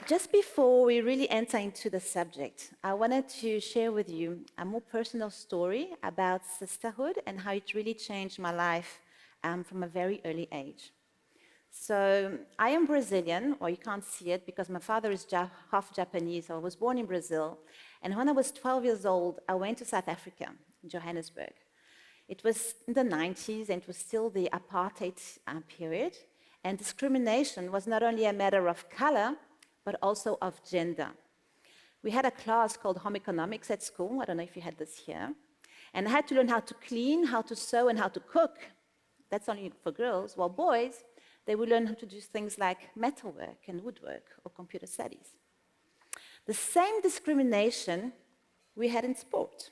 Just before we really enter into the subject, I wanted to share with you a more personal story about sisterhood and how it really changed my life from a very early age. So I am Brazilian, or you can't see it because my father is half Japanese. So I was born in Brazil. And when I was 12 years old, I went to South Africa, Johannesburg. It was in the 90s, and it was still the apartheid period. And discrimination was not only a matter of color, but also of gender. We had a class called Home Economics at school. I don't know if you had this here. And I had to learn how to clean, how to sew, and how to cook. That's only for girls. While boys, they would learn how to do things like metalwork and woodwork or computer studies. The same discrimination we had in sport.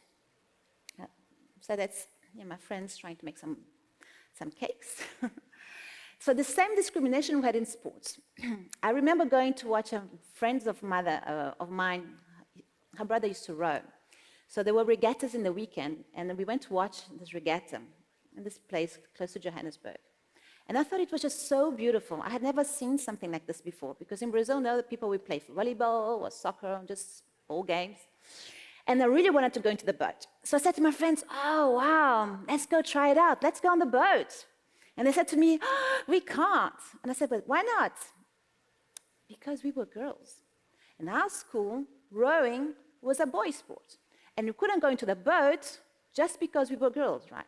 So that's my friends trying to make some cakes. So the same discrimination we had in sports. I remember going to watch friends of mine, her brother used to row. So there were regattas in the weekend, and we went to watch this regatta in this place close to Johannesburg. And I thought it was just so beautiful. I had never seen something like this before, because in Brazil, now the people would play volleyball or soccer, just all games. And I really wanted to go into the boat. So I said to my friends, oh, wow, let's go try it out. Let's go on the boat. And they said to me, oh, we can't. And I said, but why not? Because we were girls. In our school, rowing was a boys' sport. And we couldn't go into the boat just because we were girls, right?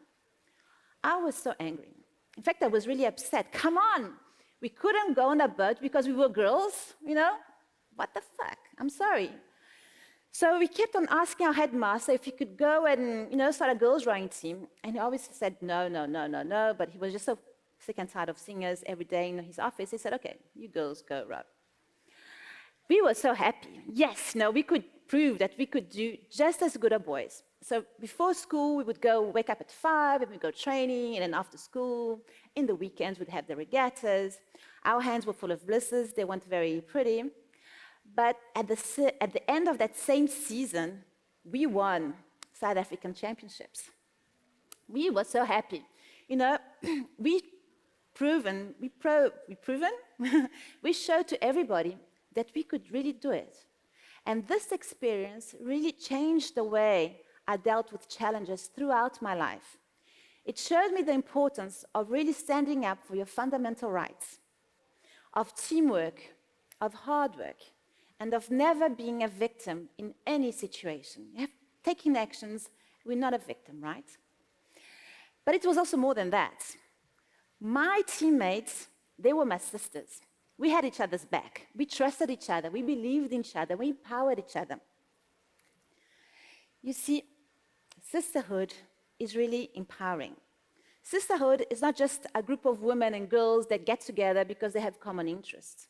I was so angry. In fact, I was really upset. Come on, we couldn't go on a boat because we were girls, What the fuck? I'm sorry. So we kept on asking our headmaster if he could go and, start a girls' rowing team. And he always said, no, no, no, no, no. But he was just so sick and tired of seeing us every day in his office. He said, okay, you girls go row. We were so happy. Yes, we could prove that we could do just as good as boys. So before school, we would wake up at 5, and we'd go training, and then after school, in the weekends, we'd have the regattas. Our hands were full of blisters. They weren't very pretty. But at the end of that same season, we won South African championships. We were so happy. We showed to everybody that we could really do it. And this experience really changed the way I dealt with challenges throughout my life. It showed me the importance of really standing up for your fundamental rights, of teamwork, of hard work, and of never being a victim in any situation. Taking actions, we're not a victim, right? But it was also more than that. My teammates, they were my sisters. We had each other's back. We trusted each other. We believed in each other. We empowered each other. You see, sisterhood is really empowering. Sisterhood is not just a group of women and girls that get together because they have common interests.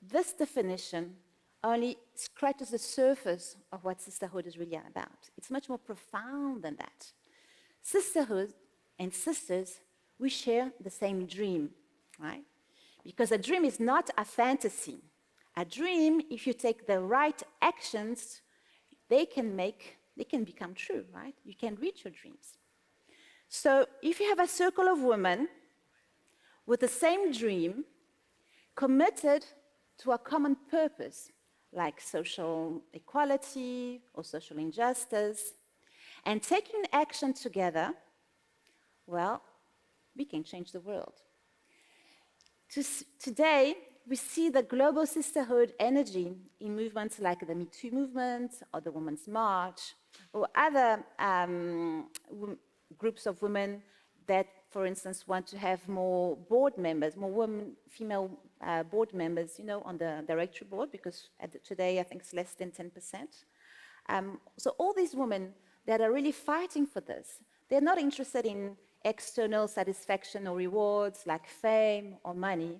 This definition only scratches the surface of what sisterhood is really about. It's much more profound than that. Sisterhood and sisters, we share the same dream, right? Because a dream is not a fantasy. A dream, if you take the right actions, they can become true, right? You can reach your dreams. So if you have a circle of women with the same dream, committed to a common purpose, like social equality or social injustice, and taking action together, well, we can change the world. Today, we see the global sisterhood energy in movements like the Me Too movement or the Women's March or other groups of women that, for instance, want to have more board members, more female board members, on the directory board, because today I think it's less than 10%. So all these women that are really fighting for this, they're not interested in external satisfaction or rewards like fame or money.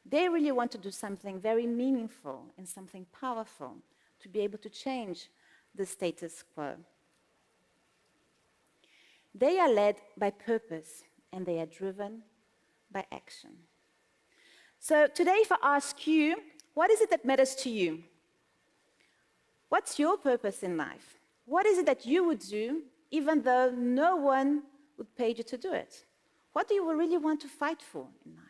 They really want to do something very meaningful and something powerful to be able to change the status quo. They are led by purpose, and they are driven by action. So today, if I ask you, what is it that matters to you? What's your purpose in life? What is it that you would do even though no one would pay you to do it? What do you really want to fight for in life?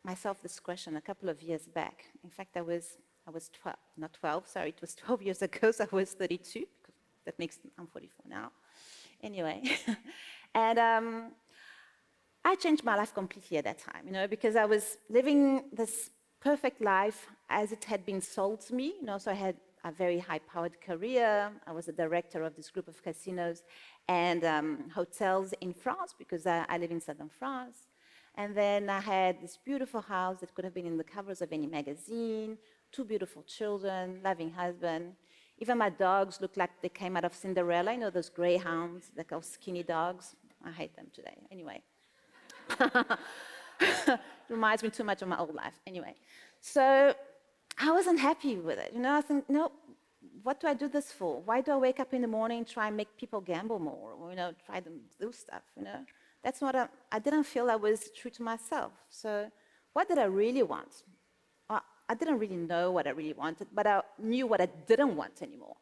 myself this question a couple of years back. In fact, I was 12, not 12, sorry, it was 12 years ago, so I was 32, because that makes, I'm 44 now. Anyway, and I changed my life completely at that time, because I was living this perfect life as it had been sold to me, so I had a very high-powered career. I was a director of this group of casinos and hotels in France, because I live in southern France. And then I had this beautiful house that could have been in the covers of any magazine, 2 beautiful children, loving husband. Even my dogs looked like they came out of Cinderella, those greyhounds, like those skinny dogs. I hate them today. Anyway. Reminds me too much of my old life. Anyway. So I wasn't happy with it. I think, no, what do I do this for? Why do I wake up in the morning and try and make people gamble more? Or, try to do stuff, That's what I didn't feel I was true to myself. So what did I really want? Well, I didn't really know what I really wanted, but I knew what I didn't want anymore.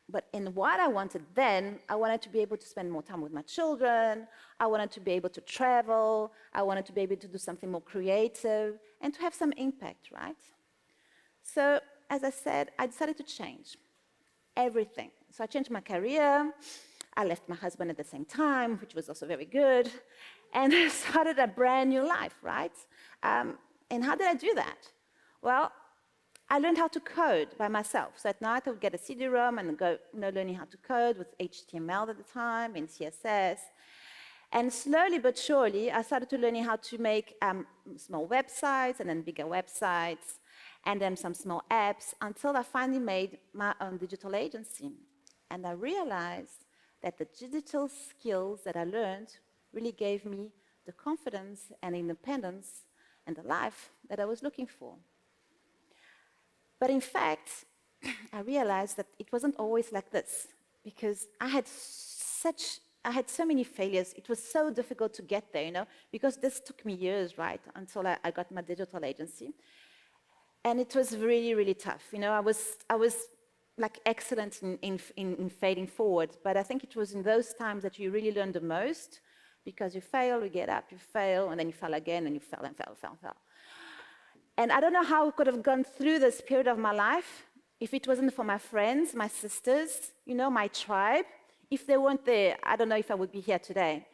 But in what I wanted then, I wanted to be able to spend more time with my children. I wanted to be able to travel. I wanted to be able to do something more creative and to have some impact, right? So, as I said, I decided to change everything. So I changed my career. I left my husband at the same time, which was also very good. And I started a brand new life, right? And how did I do that? Well, I learned how to code by myself. So at night, I would get a CD-ROM and go, learning how to code with HTML at the time and CSS. And slowly but surely, I started to learning how to make small websites and then bigger websites and then some small apps until I finally made my own digital agency. And I realized that the digital skills that I learned really gave me the confidence and independence and the life that I was looking for. But in fact, I realized that it wasn't always like this, because I had so many failures. It was so difficult to get there, because this took me years, right, until I got my digital agency. And it was really, really tough. I was like excellent in failing forward, but I think it was in those times that you really learn the most, because you fail, you get up, you fail, and then you fail again, and you fail and fail. And I don't know how I could have gone through this period of my life if it wasn't for my friends, my sisters, my tribe. If they weren't there, I don't know if I would be here today.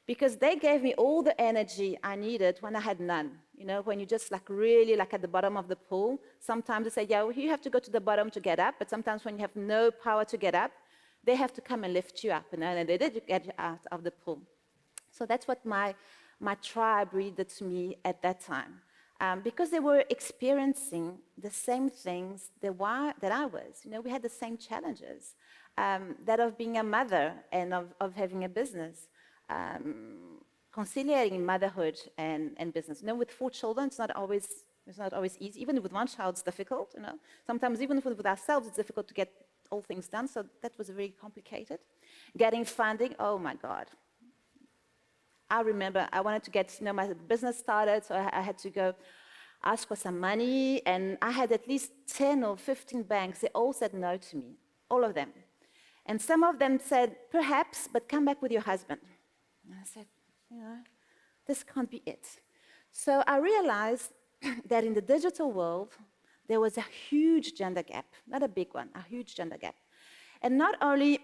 Because they gave me all the energy I needed when I had none. When you're just really at the bottom of the pool, sometimes they say, yeah, well, you have to go to the bottom to get up. But sometimes when you have no power to get up, they have to come and lift you up, and they did get you out of the pool. So that's what my tribe really did to me at that time. Because they were experiencing the same things that I was. We had the same challenges, that of being a mother and of having a business, conciliating motherhood and business. With 4 children, it's not always easy. Even with 1 child, it's difficult. Sometimes even with ourselves, it's difficult to get all things done. So that was very complicated. Getting funding, oh my God. I remember I wanted to get my business started, so I had to go ask for some money, and I had at least 10 or 15 banks. They all said no to me, all of them. And some of them said, perhaps, but come back with your husband. And I said, this can't be it. So I realized that in the digital world, there was a huge gender gap, not a big one, a huge gender gap. And not only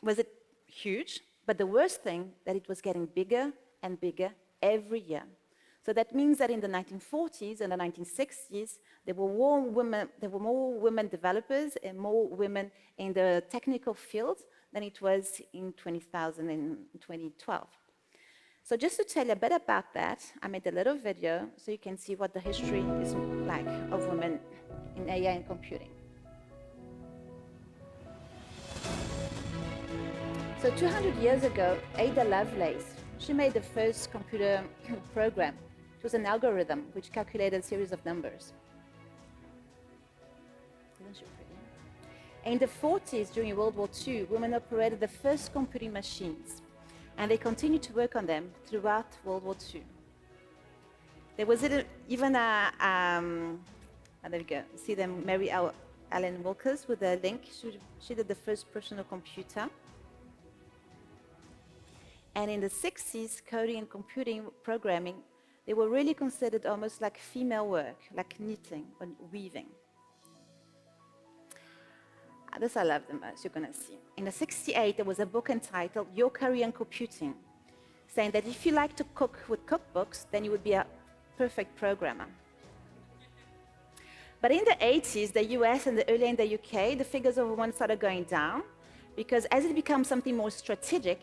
was it huge, but the worst thing, that it was getting bigger and bigger every year. So that means that in the 1940s and the 1960s, there were more women developers and more women in the technical field than it was in 2000 and 2012. So just to tell you a bit about that, I made a little video so you can see what the history is like of women in AI and computing. So 200 years ago, Ada Lovelace, she made the first computer program. It was an algorithm which calculated a series of numbers. Isn't she pretty? In the 40s, during World War II, women operated the first computing machines, and they continued to work on them throughout World War II. There was even there we go. See them, Mary Ellen Wilkes with a link. She did the first personal computer. And in the 60s, coding and computing programming, they were really considered almost like female work, like knitting or weaving. This I love the most, you're going to see. In the 68, there was a book entitled Your Career in Computing, saying that if you like to cook with cookbooks, then you would be a perfect programmer. But in the 80s, the US and early in the UK, the figures of women started going down because as it becomes something more strategic,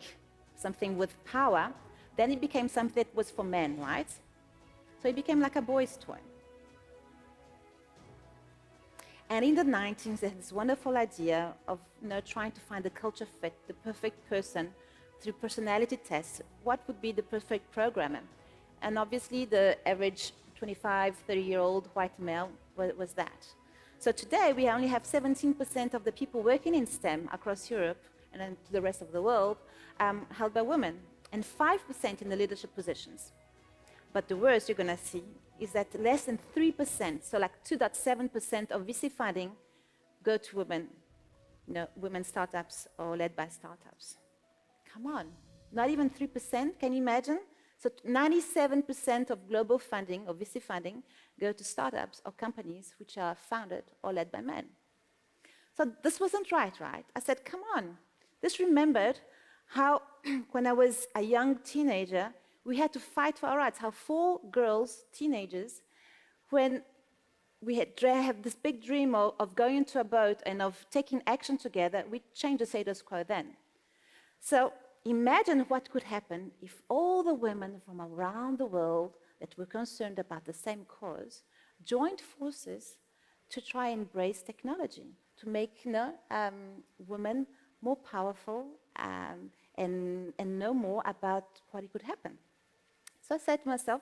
something with power, then it became something that was for men, right? So it became like a boy's toy. And in the 90s, there's this wonderful idea of trying to find the culture fit, the perfect person through personality tests. What would be the perfect programmer? And obviously, the average 25, 30-year-old white male was that. So today, we only have 17% of the people working in STEM across Europe and then the rest of the world held by women, and 5% in the leadership positions. But the worst you're going to see is that less than 3%, so like 2.7% of VC funding go to women, women startups or led by startups. Come on, not even 3%, can you imagine? So 97% of global funding, or VC funding, go to startups or companies which are founded or led by men. So this wasn't right? I said, come on. This remembered how, when I was a young teenager, we had to fight for our rights, how 4 girls, teenagers, when we had this big dream of going into a boat and of taking action together, we changed the status quo then. So imagine what could happen if all the women from around the world that were concerned about the same cause joined forces to try and embrace technology, to make women more powerful and know more about what it could happen. So I said to myself,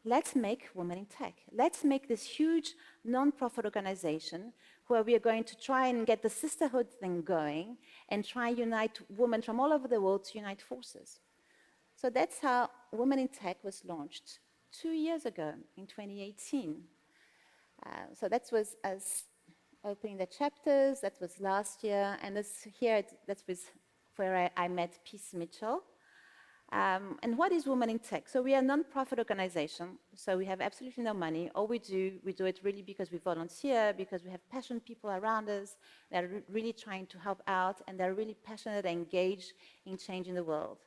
let's make Women in Tech. Let's make this huge non-profit organization where we are going to try and get the sisterhood thing going and try and unite women from all over the world to unite forces. So that's how Women in Tech was launched 2 years ago in 2018. So that was us opening the chapters. That was last year. And that was where I met Peace Mitchell. And what is Women in Tech? So we are a non-profit organization, so we have absolutely no money. All we do it really because we volunteer, because we have passionate people around us that are really trying to help out, and they're really passionate and engaged in changing the world.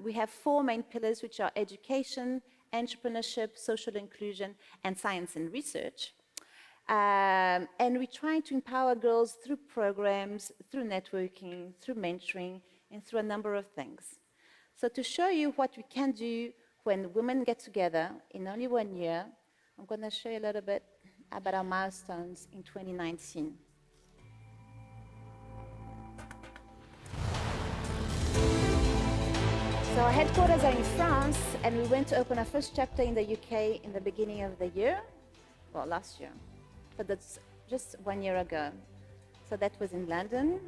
We have 4 main pillars, which are education, entrepreneurship, social inclusion, and science and research. And we're trying to empower girls through programs, through networking, through mentoring, and through a number of things. So to show you what we can do when women get together in only 1 year, I'm going to show you a little bit about our milestones in 2019. So our headquarters are in France, and we went to open our first chapter in the UK in the beginning of the year, well, last year, but that's just 1 year ago. So that was in London.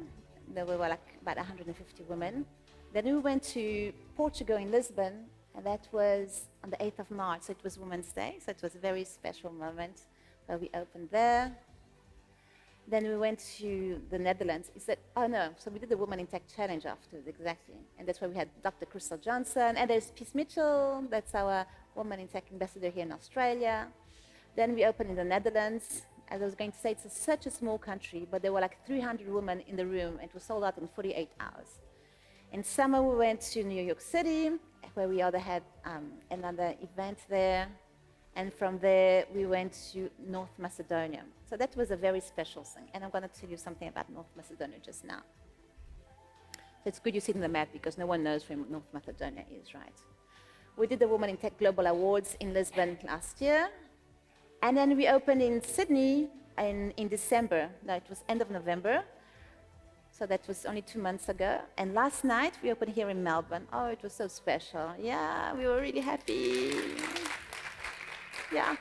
There were like about 150 women. Then we went to Portugal in Lisbon, and that was on the 8th of March, so it was Women's Day, so it was a very special moment where we opened there. Then we went to the Netherlands. So we did the Women in Tech Challenge afterwards, exactly. And that's where we had Dr. Crystal Johnson, and there's Peace Mitchell, that's our Women in Tech ambassador here in Australia. Then we opened in the Netherlands. As I was going to say, it's such a small country, but there were like 300 women in the room, and it was sold out in 48 hours. In summer, we went to New York City, where we also had another event there. And from there, we went to North Macedonia. So that was a very special thing. And I'm going to tell you something about North Macedonia just now. So it's good you see it on the map, because no one knows where North Macedonia is, right? We did the Women in Tech Global Awards in Lisbon last year. And then we opened in Sydney in December. No, it was end of November. So that was only 2 months ago. And last night, we opened here in Melbourne. Oh, it was so special. Yeah, we were really happy. Yeah.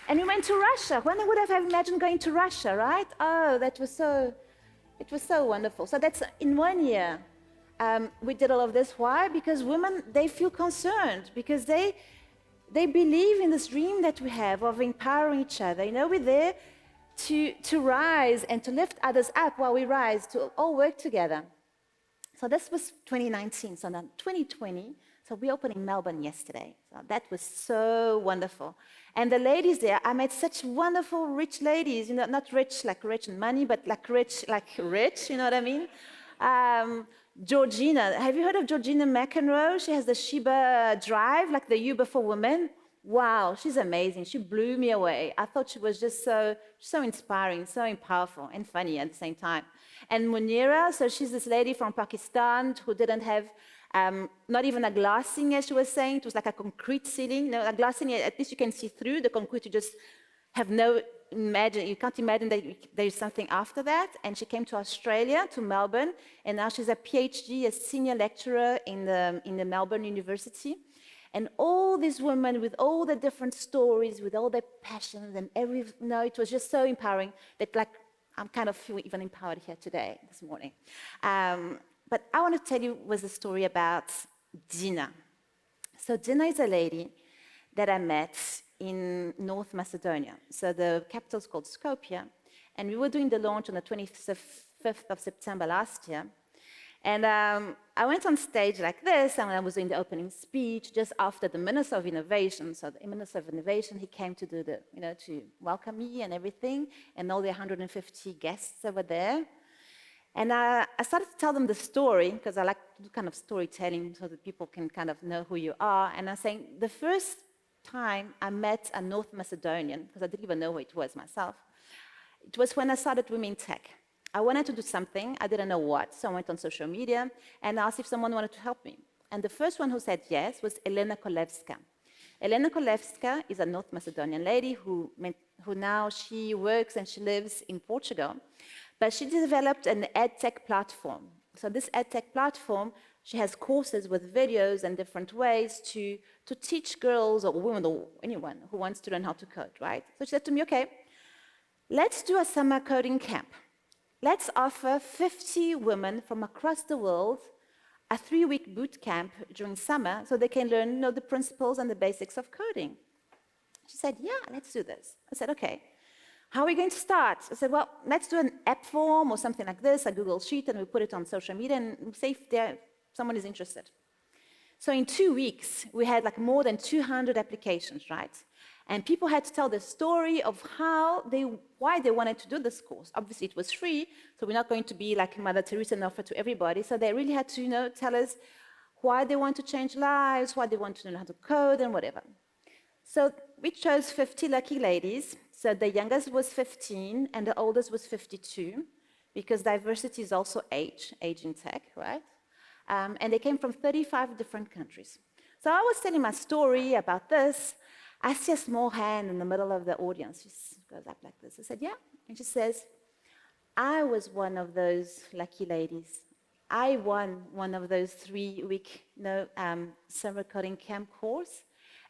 And we went to Russia. When would I have imagined going to Russia, right? Oh, it was so wonderful. So that's in 1 year. We did all of this. Why? Because women, they feel concerned, because they believe in this dream that we have of empowering each other. We're there to rise and to lift others up while we rise, to all work together. So this was 2019. So now 2020, So we opened in Melbourne yesterday. So that was so wonderful. And the ladies there, I met such wonderful, rich ladies, not rich like rich in money, but like rich, you know what I mean? Georgina, have you heard of Georgina McEnroe? She has the Sheba Drive, like the Uber for women. Wow, she's amazing. She blew me away. I thought she was just so inspiring, so powerful and funny at the same time. And Munira, so she's this lady from Pakistan who didn't have not even a glass ceiling, as she was saying. It was like a concrete ceiling. A glass ceiling, at least you can see through. The concrete, you just have you can't imagine that there's something after that. And she came to Australia, to Melbourne, and now she's a PhD, a senior lecturer in the Melbourne University. And all these women with all the different stories, with all their passions and it was just so empowering that I'm kind of feeling even empowered here today, this morning. But I want to tell you was a story about Dina. So Dina is a lady that I met in North Macedonia. So the capital is called Skopje. And we were doing the launch on the 25th of September last year. And I went on stage like this, and I was doing the opening speech just after the Minister of Innovation. So the Minister of Innovation, he came to do to welcome me and everything, and all the 150 guests that were there. And I started to tell them the story, because I like to do kind of storytelling so that people can kind of know who you are. And I'm saying the first time I met a North Macedonian, because I didn't even know who it was myself, it was when I started Women Tech. I wanted to do something, I didn't know what, so I went on social media and asked if someone wanted to help me. And the first one who said yes was Elena Kolevska. Elena Kolevska is a North Macedonian lady who now she works and she lives in Portugal, but she developed an edtech platform. So this edtech platform, she has courses with videos and different ways to teach girls or women or anyone who wants to learn how to code, right? So she said to me, okay, let's do a summer coding camp. Let's offer 50 women from across the world a 3-week boot camp during summer so they can learn the principles and the basics of coding. She said, yeah, let's do this. I said, okay, how are we going to start? I said, well, let's do an app form or something like this, a Google Sheet, and we put it on social media and see if someone is interested. So in 2 weeks, we had more than 200 applications, right? And people had to tell the story of why they wanted to do this course. Obviously, it was free, so we're not going to be like Mother Teresa and offer to everybody. So they really had to, tell us why they want to change lives, why they want to learn how to code, and whatever. So we chose 50 lucky ladies. So the youngest was 15, and the oldest was 52, because diversity is also age in tech, right? And they came from 35 different countries. So I was telling my story about this. I see a small hand in the middle of the audience. She goes up like this. I said, yeah. And she says, I was one of those lucky ladies. I won one of those 3-week summer coding camp course.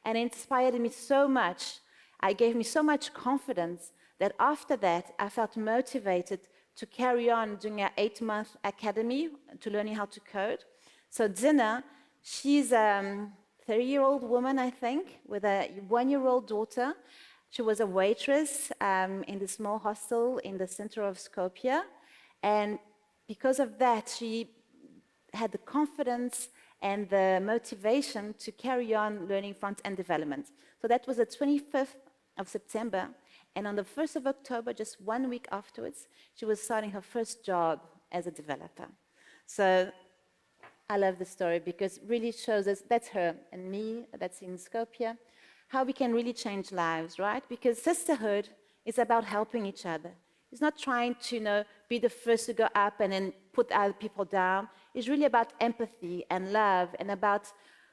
And it inspired me so much. It gave me so much confidence that after that, I felt motivated to carry on doing an 8-month academy to learning how to code. So Dina, she's 30-year-old woman, I think, with a 1-year-old daughter. She was a waitress in the small hostel in the center of Skopje. And because of that, she had the confidence and the motivation to carry on learning front-end development. So that was the 25th of September. And on the 1st of October, just 1 week afterwards, she was starting her first job as a developer. So I love the story because it really shows us, that's her and me, that's in Skopje, how we can really change lives, right? Because sisterhood is about helping each other. It's not trying to be the first to go up and then put other people down. It's really about empathy and love and about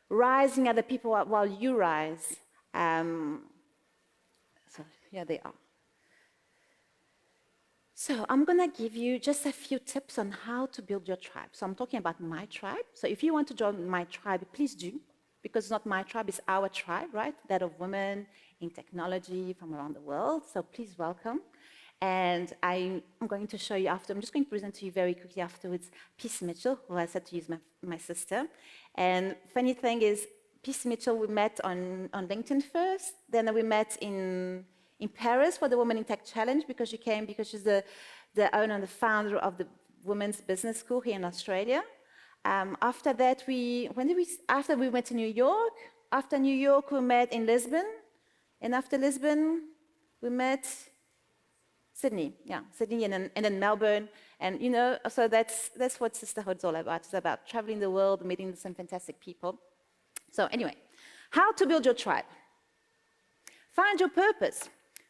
rising other people while you rise. So here they are. So I'm going to give you just a few tips on how to build your tribe. So I'm talking about my tribe. So if you want to join my tribe, please do, because it's not my tribe, it's our tribe, right? That of women in technology from around the world. So please welcome. And I'm going to show you after, I'm just going to present to you very quickly afterwards, Peace Mitchell, who I said to use my sister. And funny thing is, Peace Mitchell, we met on LinkedIn first, then we met in Paris for the Women in Tech Challenge because she came because she's the owner and the founder of the Women's Business School here in Australia. After that, after we went to New York, after New York, we met in Lisbon. And after Lisbon, we met Sydney, and then Melbourne. And, so that's what Sisterhood's all about. It's about traveling the world, meeting some fantastic people. So anyway, how to build your tribe. Find your purpose.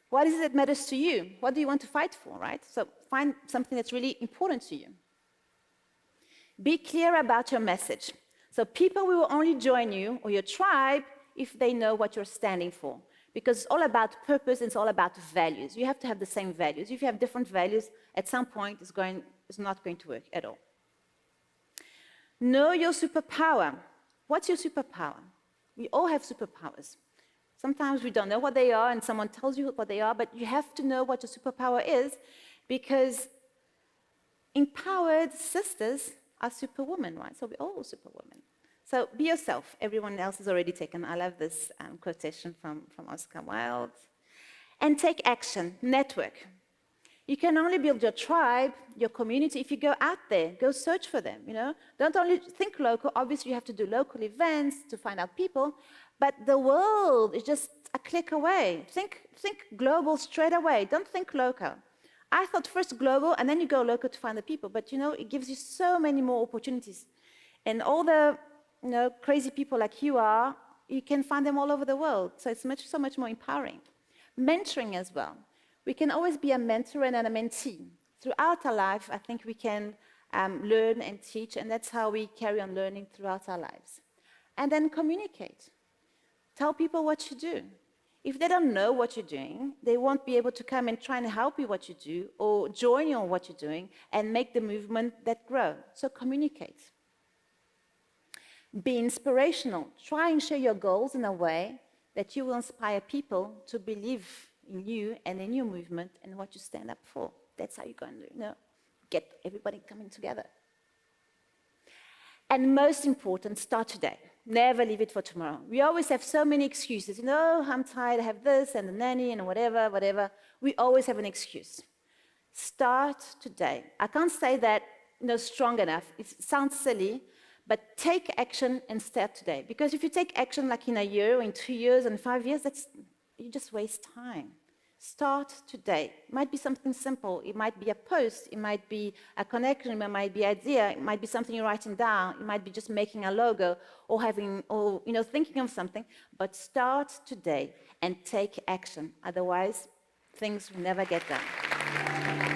What is it that matters to you? What do you want to fight for, right? So find something that's really important to you. Be clear about your message. So people will only join you or your tribe if they know what you're standing for. Because it's all about purpose, and it's all about values. You have to have the same values. If you have different values, at some point it's not going to work at all. Know your superpower. What's your superpower? We all have superpowers. Sometimes we don't know what they are, and someone tells you what they are, but you have to know what your superpower is, because empowered sisters are superwomen, right? So we're all superwomen. So be yourself. Everyone else is already taken. I love this quotation from Oscar Wilde. And take action. Network. You can only build your tribe, your community, if you go out there. Go search for them, Don't only think local. Obviously, you have to do local events to find out people. But the world is just a click away. Think global straight away. Don't think local. I thought first global, and then you go local to find the people. But, it gives you so many more opportunities. And all the crazy people like you are, you can find them all over the world. So it's so much more empowering. Mentoring as well. We can always be a mentor and a mentee. Throughout our life, I think we can learn and teach, and that's how we carry on learning throughout our lives. And then communicate. Tell people what you do. If they don't know what you're doing, they won't be able to come and try and help you what you do, or join you on what you're doing, and make the movement that grow. So communicate. Be inspirational. Try and share your goals in a way that you will inspire people to believe in you and in your movement and what you stand up for. That's how you're going to get everybody coming together. And most important, start today. Never leave it for tomorrow. We always have so many excuses. I'm tired, I have this and the nanny and whatever. We always have an excuse. Start today. I can't say that strong enough. It sounds silly, but take action and start today. Because if you take action like in a year or in 2 years and 5 years, you just waste time. Start today. It might be something simple. It might be a post. It might be a connection. It might be an idea. It might be something you're writing down. It might be just making a logo or thinking of something. But start today and take action. Otherwise, things will never get done.